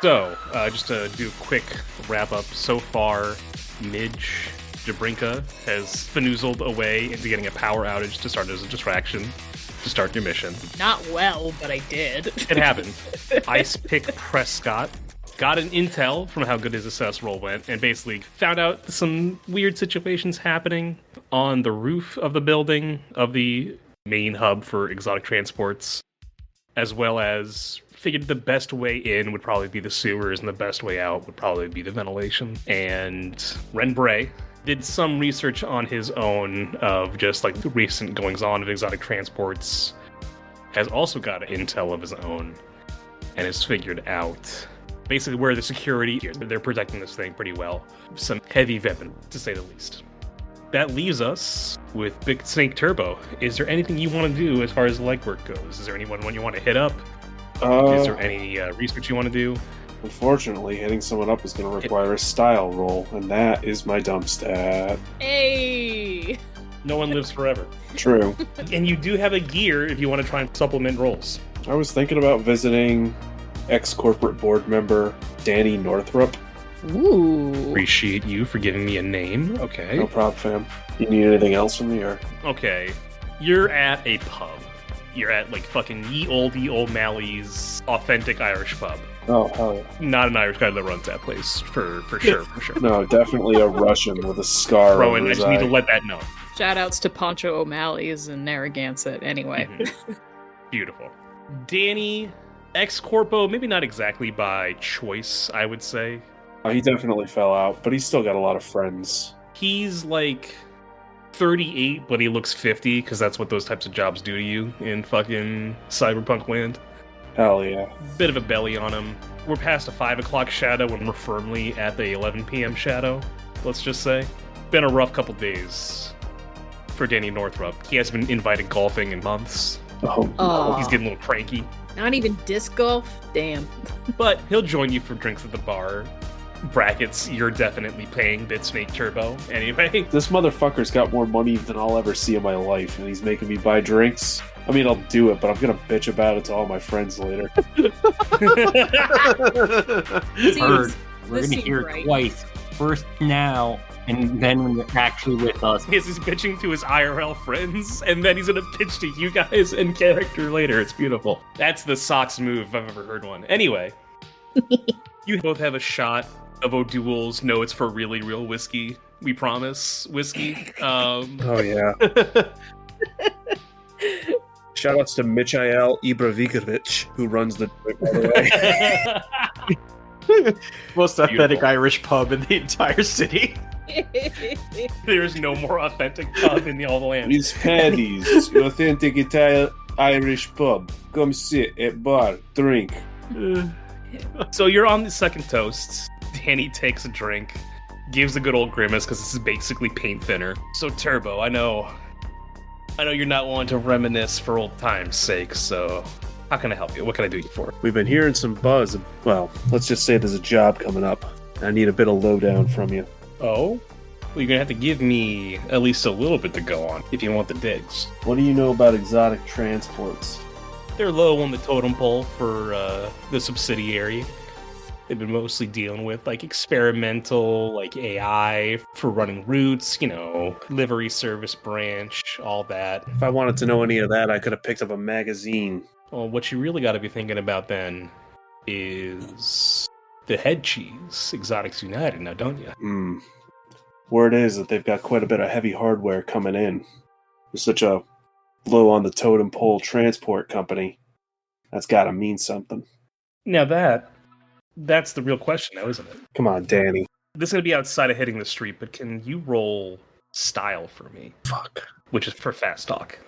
So, just to do a quick wrap-up, so far, Midge Jabrinka has fanoozled away into getting a power outage to start as a distraction to start your mission. Not well, but I did. It happened. Ice Pick Prescott got an intel from how good his assess roll went, and basically found out some weird situations happening on the roof of the building of the main hub for exotic transports, as well as figured the best way in would probably be the sewers, and the best way out would probably be the ventilation. And Ren Bray did some research on his own of just like the recent goings-on of exotic transports, has also got an intel of his own, and has figured out basically where the security is. They're protecting this thing pretty well. Some heavy weapon, to say the least. That leaves us with Bitsnake Turbo. Is there anything you want to do as far as legwork goes? Is there anyone you want to hit up? Is there any research you want to do? Unfortunately, hitting someone up is going to require a style roll, and that is my dump stat. Hey! No one lives forever. True. And you do have a gear if you want to try and supplement rolls. I was thinking about visiting ex-corporate board member Danny Northrup. Ooh. Appreciate you for giving me a name. Okay. No problem, fam. You need anything else from me, or? Okay. You're at a pub. You're at, like, fucking Ye Olde O'Malley's authentic Irish pub. Oh, hell yeah. Not an Irish guy that runs that place, for sure. No, definitely a Russian with a scar Rowan, over I his just need eye. to let that know. Shoutouts to Poncho O'Malley's and Narragansett, anyway. Mhm. Beautiful. Danny, ex-corpo, maybe not exactly by choice, I would say. He definitely fell out, but he's still got a lot of friends. He's like 38, but he looks 50, because that's what those types of jobs do to you in fucking cyberpunk land. Hell yeah. Bit of a belly on him. We're past a 5 o'clock shadow, and we're firmly at the 11 p.m. shadow, let's just say. Been a rough couple days for Danny Northrup. He hasn't been invited golfing in months. Oh, Aw. He's getting a little cranky. Not even disc golf? Damn. But he'll join you for drinks at the bar. Brackets, you're definitely paying Bitsnake Turbo anyway. this motherfucker's got more money than I'll ever see in my life, and he's making me buy drinks. I mean, I'll do it, but I'm gonna bitch about it to all my friends later. Heard. We're this gonna seems hear it right. twice. First now, and then when you're actually with us. He's pitching to his IRL friends, and then he's gonna pitch to you guys in character later. It's beautiful. That's the Sox move if I've ever heard one. Anyway, you both have a shot of O'Doul's. No, it's for really real whiskey. We promise whiskey. Oh yeah. Shoutouts to Michael Ibravikovich, who runs the joint, by the way. Most Beautiful. authentic Irish pub in the entire city. There's no more authentic pub in all the land. It's Paddy's, authentic Italian Irish pub. Come sit at bar, drink. So you're on the second toast. Danny takes a drink, gives a good old grimace because this is basically paint thinner. So Turbo, I know you're not one to reminisce for old time's sake, so how can I help you? What can I do you for? We've been hearing some buzz. Well, let's just say there's a job coming up. I need a bit of lowdown from you. Oh? Well, you're gonna have to give me at least a little bit to go on if you want the digs. What do you know about exotic transports? They're low on the totem pole for the subsidiary. They've been mostly dealing with like experimental, like AI for running routes, livery service branch, all that. If I wanted to know any of that, I could have picked up a magazine. Well, what you really got to be thinking about then is the head cheese, Exotics United, now don't you? Word is that they've got quite a bit of heavy hardware coming in. With such a low on the totem pole transport company, that's gotta mean something. Now that's the real question now, isn't it? Come on, Danny. This is going to be outside of hitting the street, but can you roll style for me? Fuck. Which is for fast talk.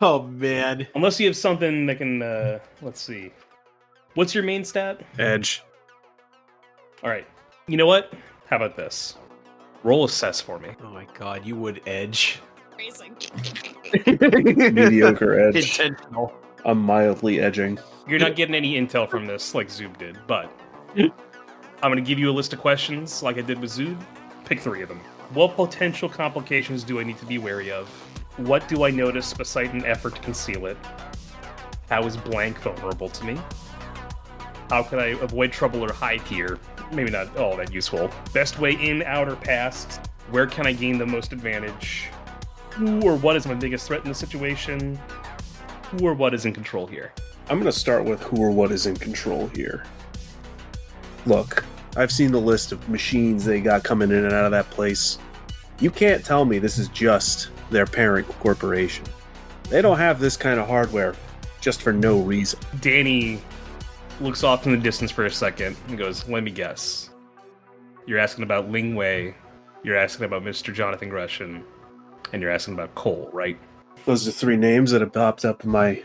Oh man. Unless you have something that can, let's see. What's your main stat? Edge. Alright. You know what? How about this? Roll assess for me. Oh my god, you would edge. Racing. Mediocre edge. Intentional. I'm mildly edging. You're not getting any intel from this like Zoob did, but I'm going to give you a list of questions like I did with Zoob. Pick 3 of them. What potential complications do I need to be wary of? What do I notice beside an effort to conceal it? How is blank vulnerable to me? How can I avoid trouble or hide here? Maybe not all that useful. Best way in, out, or past? Where can I gain the most advantage? Who or what is my biggest threat in the situation? Who or what is in control here? I'm going to start with who or what is in control here. Look, I've seen the list of machines they got coming in and out of that place. You can't tell me this is just their parent corporation. They don't have this kind of hardware just for no reason. Danny looks off in the distance for a second and goes, let me guess. You're asking about Ling Wei, you're asking about Mr. Jonathan Gresham, and you're asking about Cole, right? Those are 3 names that have popped up in my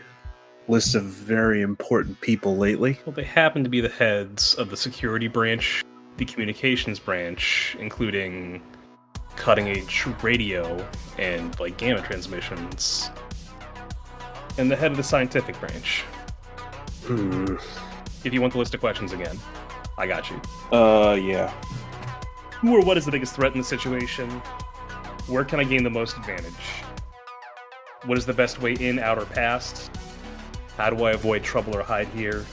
list of very important people lately. Well, they happen to be the heads of the security branch, the communications branch, including cutting-edge radio and, gamma transmissions, and the head of the scientific branch. If you want the list of questions again, I got you. Yeah. Who or what is the biggest threat in the situation? Where can I gain the most advantage? What is the best way in, out, or past? How do I avoid trouble or hide here?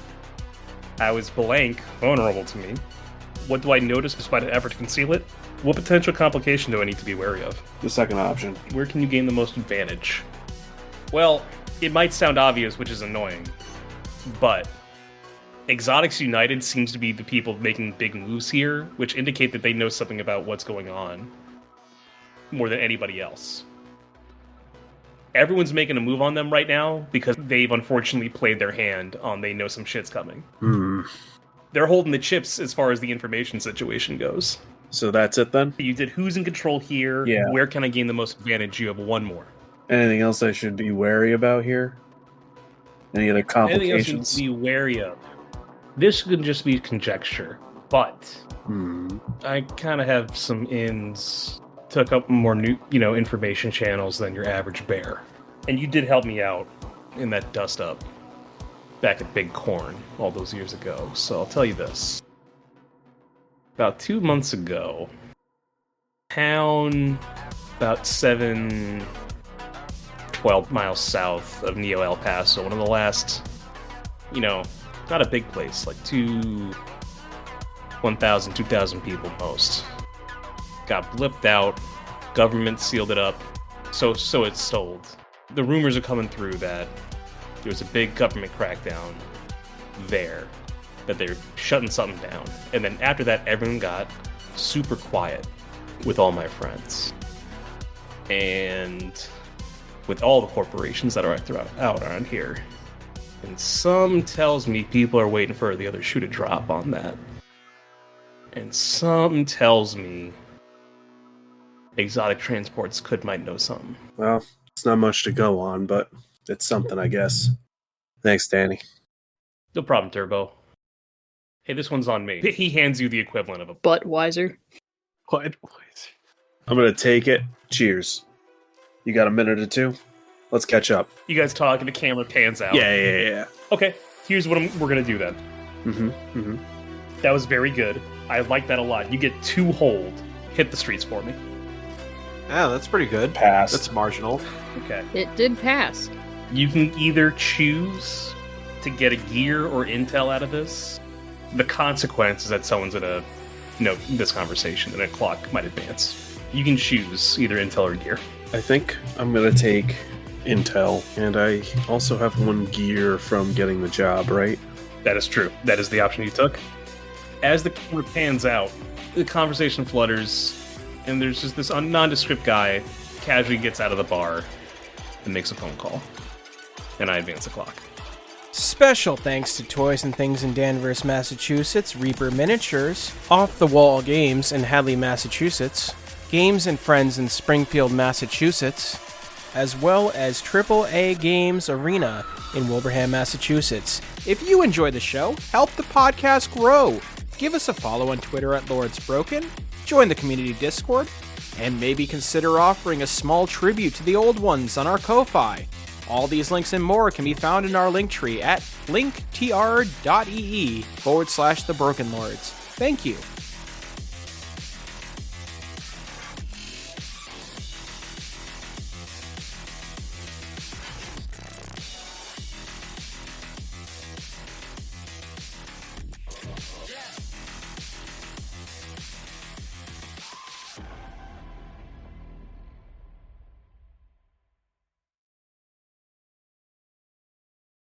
How is blank vulnerable to me? What do I notice despite an effort to conceal it? What potential complication do I need to be wary of? The second option. Where can you gain the most advantage? Well, it might sound obvious, which is annoying, but Exotics United seems to be the people making big moves here, which indicate that they know something about what's going on more than anybody else. Everyone's making a move on them right now because they've unfortunately played their hand on they know some shit's coming. They're holding the chips as far as the information situation goes. So that's it then? You did who's in control here. Yeah. Where can I gain the most advantage? You have one more. Anything else I should be wary about here? Any other Anything complications? else you need to be wary of? This could just be conjecture, but I kind of have some ins to a couple more new, information channels than your average bear. And you did help me out in that dust up back at Big Corn all those years ago. So I'll tell you this. About 2 months ago, town about 12 miles south of Neo El Paso, one of the last, not a big place, like 1,000, 2,000 people most. Got blipped out, government sealed it up, so it's sold. The rumors are coming through that there was a big government crackdown there, that they're shutting something down. And then after that, everyone got super quiet with all my friends. And with all the corporations that are out around here. And some tells me people are waiting for the other shoe to drop on that. And some tells me Exotic Transports might know something. Well, it's not much to go on, but it's something, I guess. Thanks, Danny. No problem, Turbo. Hey, this one's on me. He hands you the equivalent of a... Budweiser. What? I'm going to take it. Cheers. You got a minute or two? Let's catch up. You guys talk and the camera pans out. Yeah. Okay, here's what we're going to do then. That was very good. I like that a lot. You get 2 hold. Hit the streets for me. Yeah, that's pretty good. Pass. That's marginal. Okay. It did pass. You can either choose to get a gear or intel out of this. The consequence is that someone's gonna note this conversation and a clock might advance. You can choose either intel or gear. I think I'm going to take intel, and I also have 1 gear from getting the job, right? That is true. That is the option you took. As the camera pans out, the conversation flutters, and there's just this nondescript guy casually gets out of the bar and makes a phone call. And I advance the clock. Special thanks to Toys and Things in Danvers, Massachusetts, Reaper Miniatures, Off the Wall Games in Hadley, Massachusetts, Games and Friends in Springfield, Massachusetts, as well as AAA Games Arena in Wilbraham, Massachusetts. If you enjoy the show, help the podcast grow. Give us a follow on Twitter at LordsBroken, join the community Discord, and maybe consider offering a small tribute to the old ones on our Ko-Fi. All these links and more can be found in our link tree at linktr.ee/thebrokenlords. Thank you.